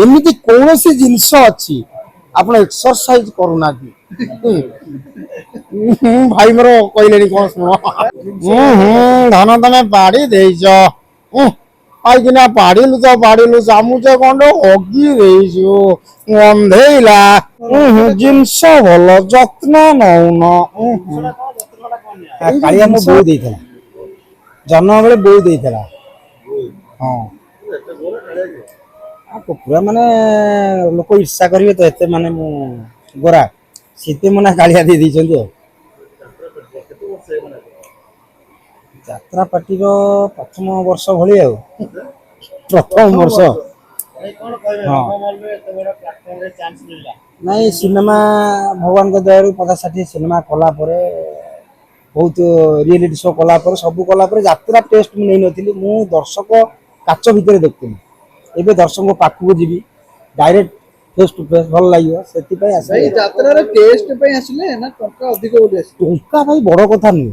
एमती कौन सी जिनस अच्छी आप एक्सरसाइज करूना भाई मोर कहले कौन शुण धन तमें पाड़ी देच आईकिना पाड़िलु तो पाड़िलु चामुच खंड हगी गंधेला जिनस भल जत्न नौन कालिया मो बोई देइथला जन्म बेले बोई देइथला हाँ पूरा माने लोक ईर्षा करेंगे तो एते माने मु गोरा सीते मना कालिया दे दी यात्रा पार्टी प्रथम वर्ष भली प्रथम वर्ष हाँ नहीं सिनेमा भगवान के दया 50-60 सिनेमा कला बहुत रियलिटी शो कला सब कला यात्रा टेस्ट नहीं नथी मु दर्शक काच भितर देखुनी एबे दर्शक पाखक जीवी डायरेक्ट फेस टू फेस भल लगे से यात्रा टेस्ट पे आसिले ना टंका अधिक बोली आसी टंका भाई बड़ कथा नहीं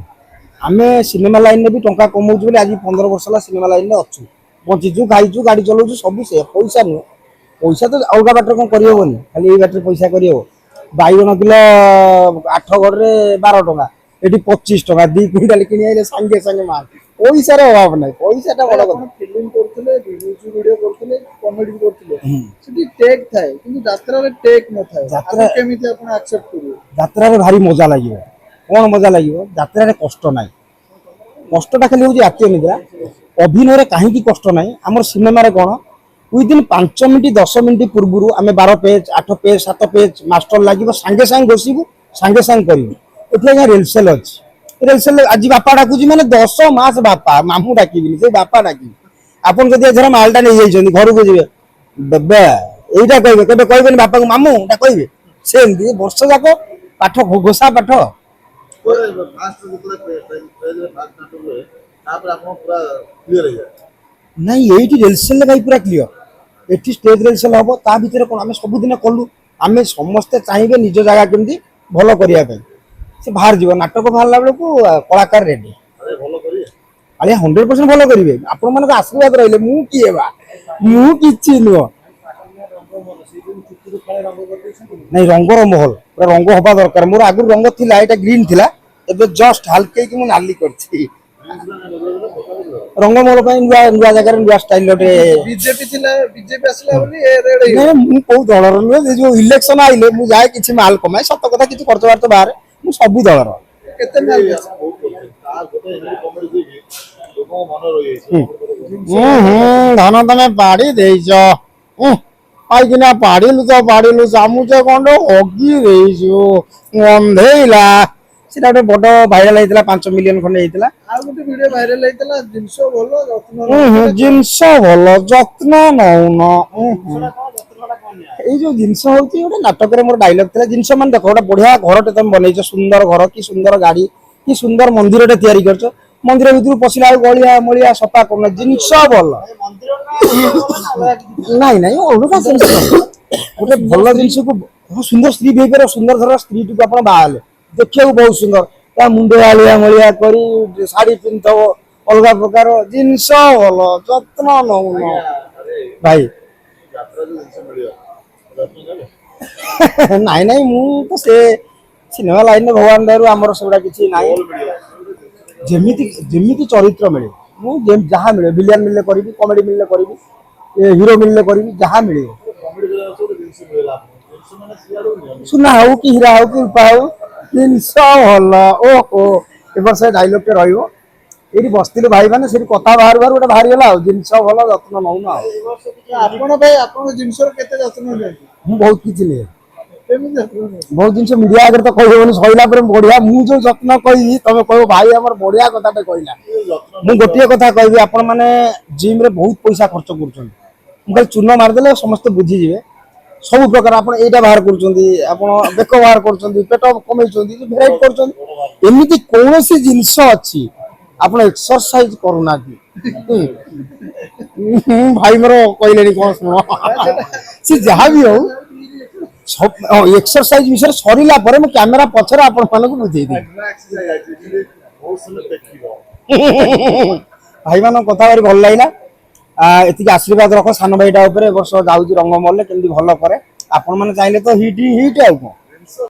आमे सिनेमा लाइन में भी टंका कमाउछु बोली आज 15 वर्ष ला सिनेमा लाइन में अच्छु बंचीचु खाइचु गाड़ी चलाउछु सब से पैसा नु पैसा तो अलग बाटर कौन करहबनी खाली ये बाटर पैसा करहब बैगन किलो 8 गड़ रे 12 टंका एटी 25 टंका 2 क्विंटाल किनि आइले संगे संगे मार पैसा रे अभाव नहीं पैसा टा बड़ कथा फिल्म करथले वीडियो करथले कॉमेडी करथले सेठी टेक थाए किंतु यात्रा रे टेक न थाए यात्रा केमिति आपण एक्सेप्ट करू यात्रा रे भारी मजा लागियो कौन मजा लगे यात्रा कष्ट ना कष्टा खाली हूँ आत्मीय निद्रा अभिनय कहीं कष्ट ना आम सिनेमा कौन विदिन 5 मिनट 10 मिनट पूर्व आम 12 पेज 8 पेज 7 पेज मास्टर लगे सागे सागे घोषबू सागे सागे करूँ ये रेलसेल अच्छी रेलसेल आज बापा डाकुची मैंने 10 मास बापा मामू डाकिबिनी से बापा डाकी आपन जदि एथरा मालटा नहीं जाइछन घर को जिवे बेबे एटा कहबे केबे कहबेनी बापा को मामू टा कहबे सेमती वर्ष जाक पाठ घोषा पाठ नहीं ये रेलसेल भाई पूरा क्लीयर ये स्टेज रेलसेल हम ता भर कौन आम सबुदिन कलु आम समस्ते चाहिए निज जगह केमती भल करने से बाहर जीव नाटक बाहर बेलू कलाकार रेडी अरे 100% भल करेंगे आपण मान आशीर्वाद रही मु किए मुझी नुह नहीं रंगर महल पूरा रंग हवा दरकार मोर आगु रंग थिला एटा ग्रीन थिला एबे जस्ट हल्के कि मु नाली करछि रंग महल पई नुआ जगह नुआ स्टाइल लोटे बीजेपी आसला बोली ए रेड नहीं मु को दलर नुए जो इलेक्शन आइले मु जाय किछि माल कमाय सत कथा किछि खर्च बार तो बाहर मु सब दलर केते माल धन तमें पाड़ी देच आईकिना पाड़िलु तो पाड़िलु चामुच खंड हगी गंधेला से बड़ भाइराल होता 5 मिलियन खंडे होता वीडियो भाइराल होता जिनस भल जत्न नौन जो जिनस गोटे नाटक मोर डायलॉग था जिनस मान देख गोटे बढ़िया घर तुम बनईच सुंदर घर कि सुंदर गाड़ी कि सुंदर मंदिर तैयारी कर मंदिर भीतर पशिला गलिया मलिया सफा करना जिनस भल नहीं नहीं अलग गोटे भल जिनस को सुंदर स्त्री भी सुंदर धर स्त्री टी आप बाहर देखा बहुत सुंदर त्या मुंड आलिया मलिया कर शाढ़ी पिंधव अलग प्रकार जिनस भल जत्न नौन भाई नाई नाई मु तो से सिनेमा लाइन में भगवान दयारु आमर सेगुड़ा किछि नाई जेमिति जेमिति चरित्र मिले मु जहाँ मिले विलियन मिलले करिवि कॉमेडी मिलले करिवि हीरो मिलले करिवि जहाँ मिले सुना हो कि हीरा हो कि रूपा हो जिनस भल ओहो ए वर्ष डायलॉग टे रहिबो एठी बसतिले भाई माने सेठी कथा बाहर बाहर गोटे बाहर गेला जिनस भल जत्न नौन आपण भाई आपण जिनस केते जत्न ले मु बहुत किछि ले बहुत जिन मीडिया आगे तो कहबनी सैला बढ़िया मुझे जत्न कही तुम कह भाई आम बढ़िया कथाटे कहला मुझे गोटे कथा कहि आपण मैंने जिम रे बहुत पैसा खर्च कर चूर्ण मारदेले समस्त बुझीजे सब प्रकार आप बाहर कर बेक बाहर कर पेट कमे भेराइट करमती कौन सी जिनस अच्छी आप एक्सरसाइज करूना भाई मोर कहले कौन शुण सी जहाँ भी हो एक्सरसाइज विषय सरीला पर मु कैमरा पछरे आपण मानक बुझेई दे भाई मान कथा भारी भल लागला ଏତିକି ଆଶୀର୍ବାଦ ରଖ ସାନ ଭାଇଟା ଉପରେ ଏ ବର୍ଷ ଯାଉଛି ରଙ୍ଗମହଲରେ କେମିତି ଭଲ କରେ ଆପଣ ମାନେ ଚାହିଁଲେ ତ ହିଟ୍ ଆଉ କଣ